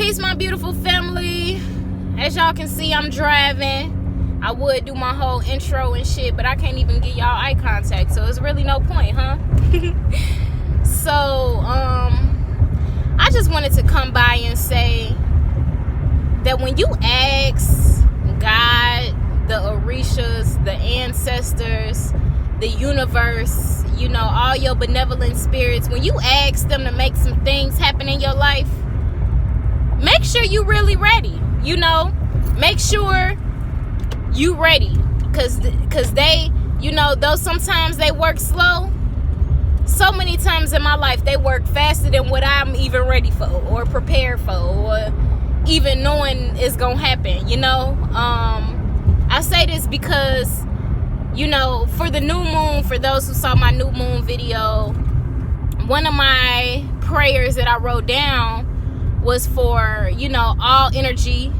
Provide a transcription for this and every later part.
Peace, my beautiful family. As y'all can see, I'm driving. I would do my whole intro and shit, but I can't even get y'all eye contact, so it's really no point, huh? So, I just wanted to come by and say that when you ask God, the Orishas, the ancestors, the universe, you know, all your benevolent spirits, when you ask them to make some things happen in your life, make sure you really ready, you know, make sure you ready, because they, you know, though sometimes they work slow, so many times in my life they work faster than what I'm even ready for or prepared for or even knowing is gonna happen, you know. I say this because, you know, for the new moon, for those who saw my new moon video, one of my prayers that I wrote down was for, you know, all energy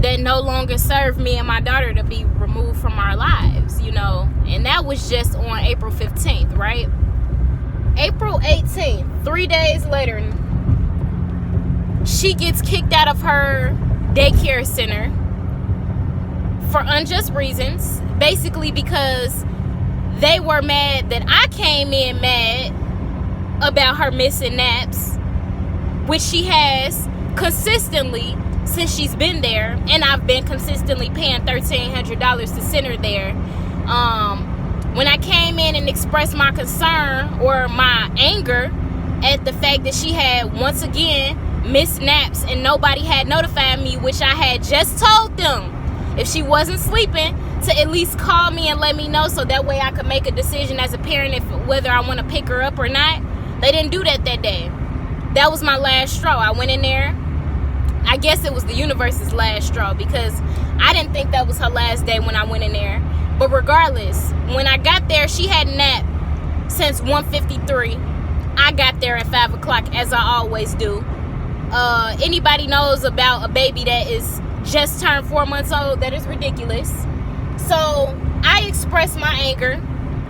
that no longer served me and my daughter to be removed from our lives, you know. And that was just on April 15th, right? April 18th, 3 days later, she gets kicked out of her daycare center for unjust reasons, basically because they were mad that I came in mad about her missing naps, which she has consistently since she's been there, and I've been consistently paying $1,300 to send her there. When I came in and expressed my concern or my anger at the fact that she had once again missed naps and nobody had notified me, which I had just told them if she wasn't sleeping to at least call me and let me know, so that way I could make a decision as a parent if whether I want to pick her up or not. They didn't do that day. That was my last straw. I went in there. I guess it was the universe's last straw because I didn't think that was her last day when I went in there. But regardless, when I got there, she had napped since 1:53. I got there at 5 o'clock, as I always do. Anybody knows about a baby that is just turned 4 months old, that is ridiculous. So I expressed my anger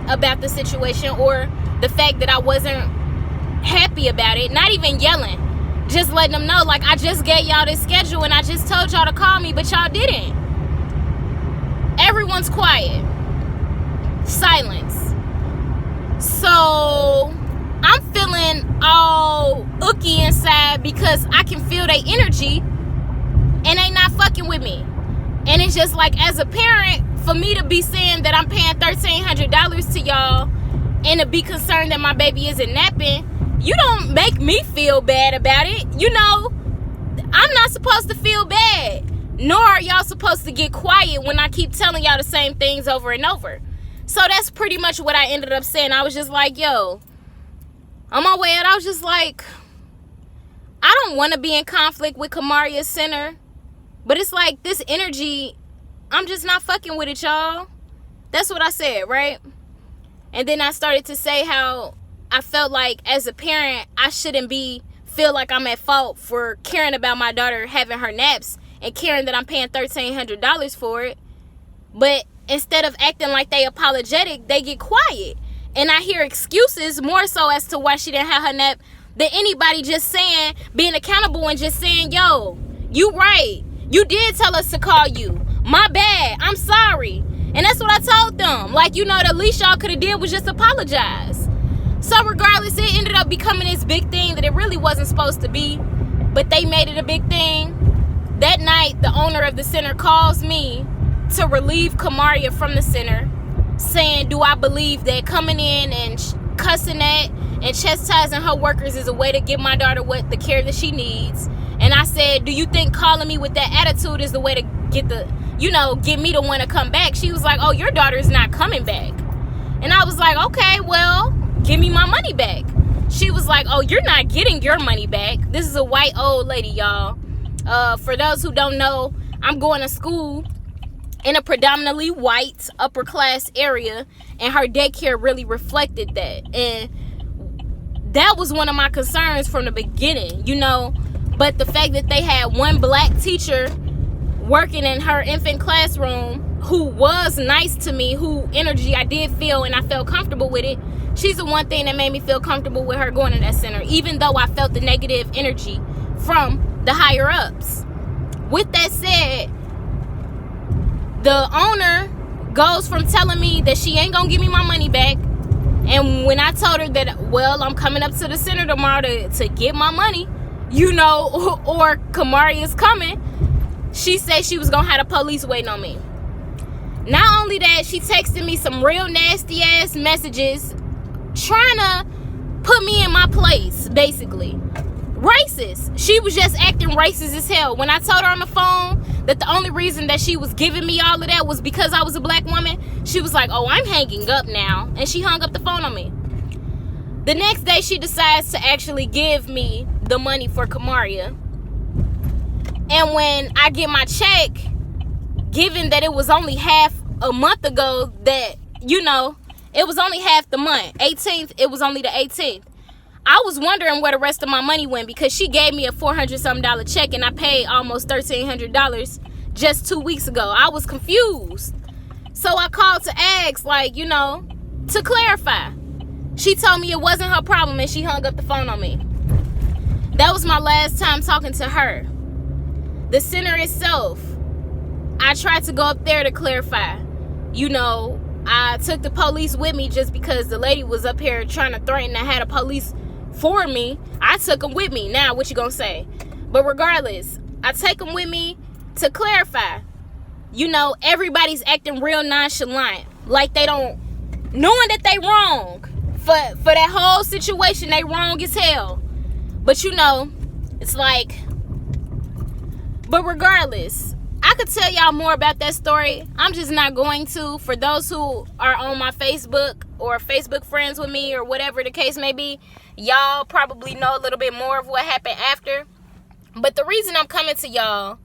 about the situation, or the fact that I wasn't happy about it. Not even yelling, just letting them know, like, I just gave y'all this schedule and I just told y'all to call me, but y'all didn't. Everyone's quiet. Silence. So I'm feeling all ooky inside because I can feel their energy and they not fucking with me. And it's just like, as a parent, for me to be saying that I'm paying $1,300 to y'all and to be concerned that my baby isn't napping, you don't make me feel bad about it. You know, I'm not supposed to feel bad. Nor are y'all supposed to get quiet when I keep telling y'all the same things over and over. So that's pretty much what I ended up saying. I was just like, yo, on my way out, I was just like, I don't want to be in conflict with Kamaria Center. But it's like, this energy, I'm just not fucking with it, y'all. That's what I said, right? And then I started to say how I felt like, as a parent, I shouldn't feel like I'm at fault for caring about my daughter having her naps and caring that I'm paying $1,300 for it. But instead of acting like they apologetic, they get quiet. And I hear excuses more so as to why she didn't have her nap than anybody just saying, being accountable and just saying, yo, you right. You did tell us to call you. My bad. I'm sorry. And that's what I told them. Like, you know, the least y'all could have did was just apologize. So regardless, it ended up becoming this big thing that it really wasn't supposed to be. But they made it a big thing. That night, the owner of the center calls me to relieve Kamaria from the center, saying, do I believe that coming in and cussing at and chastising her workers is a way to give my daughter the care that she needs? And I said, do you think calling me with that attitude is the way to get me to want to come back? She was like, oh, your daughter's not coming back. And I was like, okay, well, give me my money back. She was like, oh, you're not getting your money back. This is a white old lady, y'all. For those who don't know, I'm going to school in a predominantly white upper class area, and her daycare really reflected that. And that was one of my concerns from the beginning, you know. But the fact that they had one black teacher working in her infant classroom who was nice to me, who energy I did feel and I felt comfortable with it, she's the one thing that made me feel comfortable with her going to that center, even though I felt the negative energy from the higher ups. With that said, the owner goes from telling me that she ain't gonna give me my money back, and when I told her that, well, I'm coming up to the center tomorrow to get my money, you know, or Kamari is coming, she said she was gonna have the police waiting on me. Not only that, she texted me some real nasty ass messages trying to put me in my place, basically. Racist. She was just acting racist as hell. When I told her on the phone that the only reason that she was giving me all of that was because I was a black woman, she was like, oh, I'm hanging up now. And she hung up the phone on me. The next day, she decides to actually give me the money for Kamaria. And when I get my check, given that it was only half a month ago that, you know, it was only half the month. 18th, it was only the 18th. I was wondering where the rest of my money went because she gave me a $400-something check and I paid almost $1,300 just 2 weeks ago. I was confused. So I called to ask, like, you know, to clarify. She told me it wasn't her problem and she hung up the phone on me. That was my last time talking to her. The center itself, I tried to go up there to clarify. You know, I took the police with me just because the lady was up here trying to threaten to have the police for me. I took them with me. Now, what you gonna say? But regardless, I take them with me to clarify. You know, everybody's acting real nonchalant, like they don't, knowing that they wrong. For that whole situation, they wrong as hell. But you know, it's like, but regardless, I could tell y'all more about that story. I'm just not going to. For those who are on my Facebook or Facebook friends with me or whatever the case may be, y'all probably know a little bit more of what happened after. But the reason I'm coming to y'all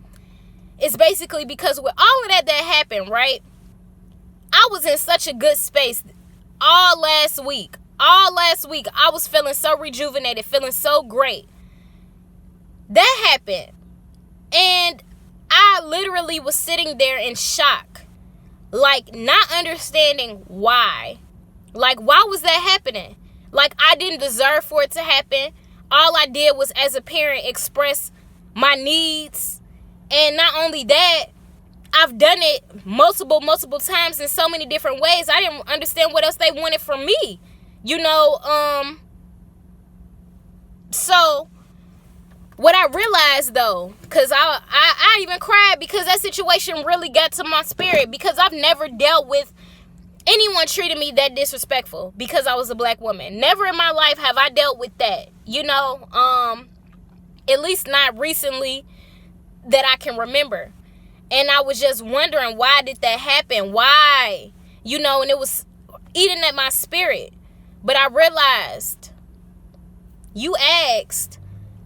is basically because with all of that happened, right? I was in such a good space all last week. All last week, I was feeling so rejuvenated, feeling so great. That happened. And I literally was sitting there in shock. Like, not understanding why. Like, why was that happening? Like, I didn't deserve for it to happen. All I did was, as a parent, express my needs. And not only that, I've done it multiple times in so many different ways. I didn't understand what else they wanted from me. You know, so what I realized though, because I even cried because that situation really got to my spirit, because I've never dealt with anyone treating me that disrespectful because I was a black woman. Never in my life have I dealt with that, you know, at least not recently that I can remember. And I was just wondering, why did that happen? Why? You know, and it was eating at my spirit. But I realized you asked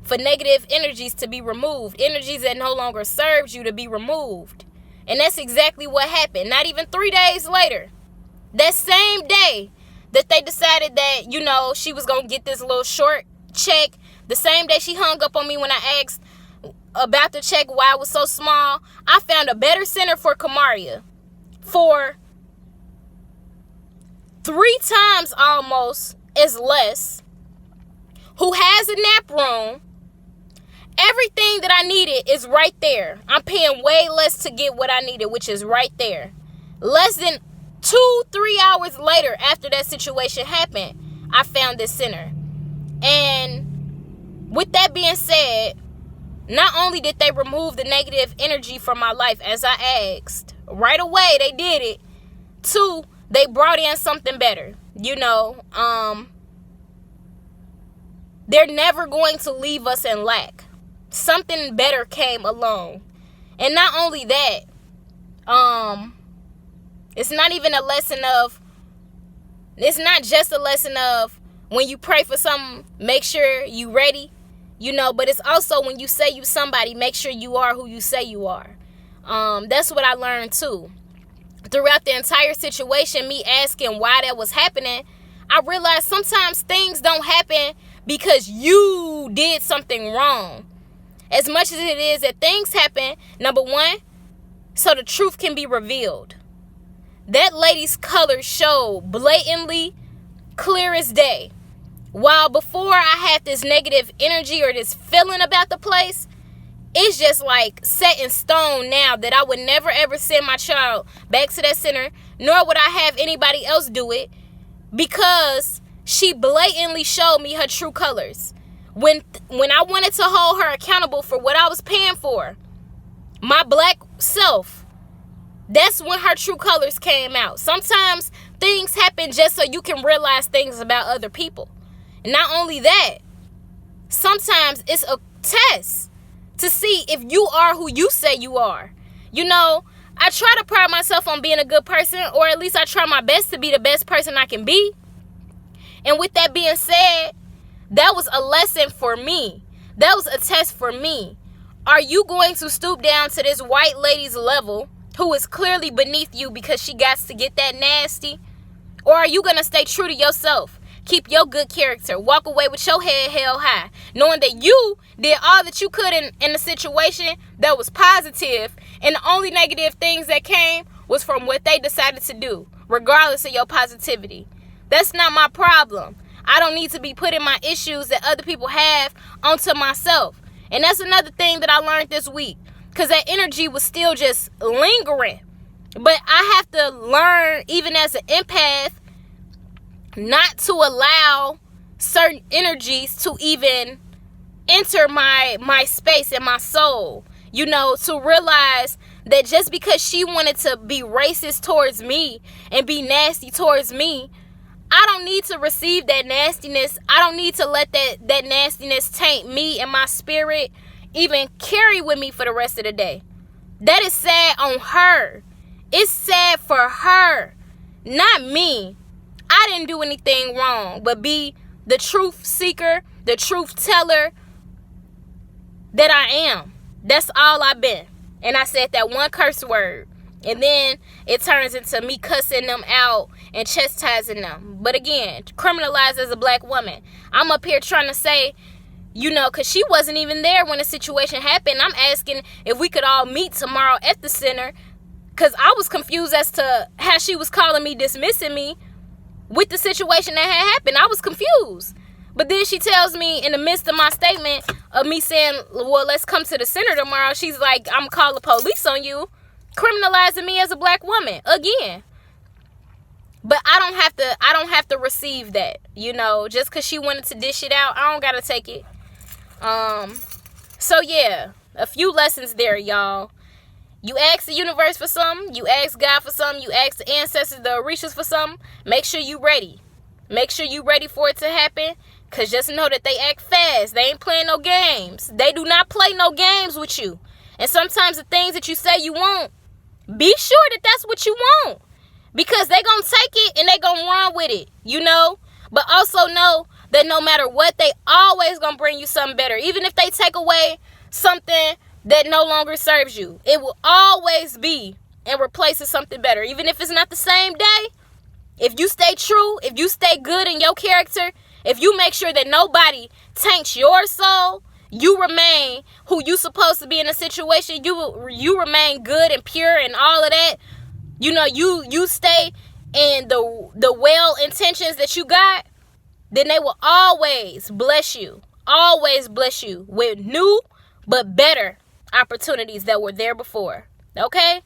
for negative energies to be removed. Energies that no longer served you to be removed. And that's exactly what happened. Not even 3 days later. That same day that they decided that, you know, she was going to get this little short check. The same day she hung up on me when I asked about the check, why it was so small. I found a better center for Kamaria for 3 times almost as less, who has a nap room. Everything that I needed is right there. I'm paying way less to get what I needed, which is right there. Less than 2-3 hours later, after that situation happened, I found this center. And with that being said, not only did they remove the negative energy from my life as I asked, right away they did it. 2, they brought in something better. You know, they're never going to leave us in lack. Something better came along. And not only that, it's not even a lesson of, it's not just a lesson of when you pray for something, make sure you ready, you know, but it's also when you say you somebody, make sure you are who you say you are. That's what I learned too. Throughout the entire situation, me asking why that was happening, I realized sometimes things don't happen because you did something wrong. As much as it is that things happen, number one, so the truth can be revealed. That lady's colors showed blatantly, clear as day. While before I had this negative energy or this feeling about the place, it's just like set in stone now that I would never ever send my child back to that center, nor would I have anybody else do it, because she blatantly showed me her true colors. When I wanted to hold her accountable for what I was paying for, my black self, that's when her true colors came out. Sometimes things happen just so you can realize things about other people. And not only that, sometimes it's a test to see if you are who you say you are. You know, I try to pride myself on being a good person, or at least I try my best to be the best person I can be. And with that being said, that was a lesson for me. That was a test for me. Are you going to stoop down to this white lady's level who is clearly beneath you because she got to get that nasty? Or are you going to stay true to yourself? Keep your good character. Walk away with your head held high, knowing that you did all that you could in the situation that was positive, and the only negative things that came was from what they decided to do, regardless of your positivity. That's not my problem. I don't need to be putting my issues that other people have onto myself. And that's another thing that I learned this week, because that energy was still just lingering. But I have to learn, even as an empath, not to allow certain energies to even enter my space and my soul. You know, to realize that just because she wanted to be racist towards me and be nasty towards me, I don't need to receive that nastiness. I don't need to let that nastiness taint me and my spirit, even carry with me for the rest of the day. That is sad on her. It's sad for her, not me. I didn't do anything wrong, but be the truth seeker, the truth teller that I am. That's all I've been. And I said that one curse word, and then it turns into me cussing them out and chastising them. But again, criminalized as a black woman. I'm up here trying to say, you know, because she wasn't even there when the situation happened. I'm asking if we could all meet tomorrow at the center, because I was confused as to how she was calling me, dismissing me with the situation that had happened. I was confused. But then she tells me in the midst of my statement of me saying, well, let's come to the center tomorrow, she's like, I'm calling the police on you, criminalizing me as a black woman again. But I don't have to receive that, you know, just because she wanted to dish it out. I don't gotta take it. So yeah, a few lessons there, y'all. You ask the universe for something, you ask God for something, you ask the ancestors, the Orishas for something. Make sure you ready. Make sure you ready for it to happen. Because just know that they act fast. They ain't playing no games. They do not play no games with you. And sometimes the things that you say you want, be sure that that's what you want. Because they gonna take it and they gonna run with it, you know. But also know that no matter what, they always gonna bring you something better. Even if they take away something that no longer serves you, it will always be and replace with something better. Even if it's not the same day, if you stay true, if you stay good in your character, if you make sure that nobody taints your soul, you remain who you supposed to be in a situation. You remain good and pure and all of that. You know, you stay in the well intentions that you got, then they will always bless you. Always bless you with new but better opportunities that were there before. Okay?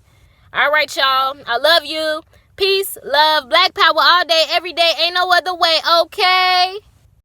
All right, y'all. I love you. Peace, love, Black Power all day, every day. Ain't no other way. Okay?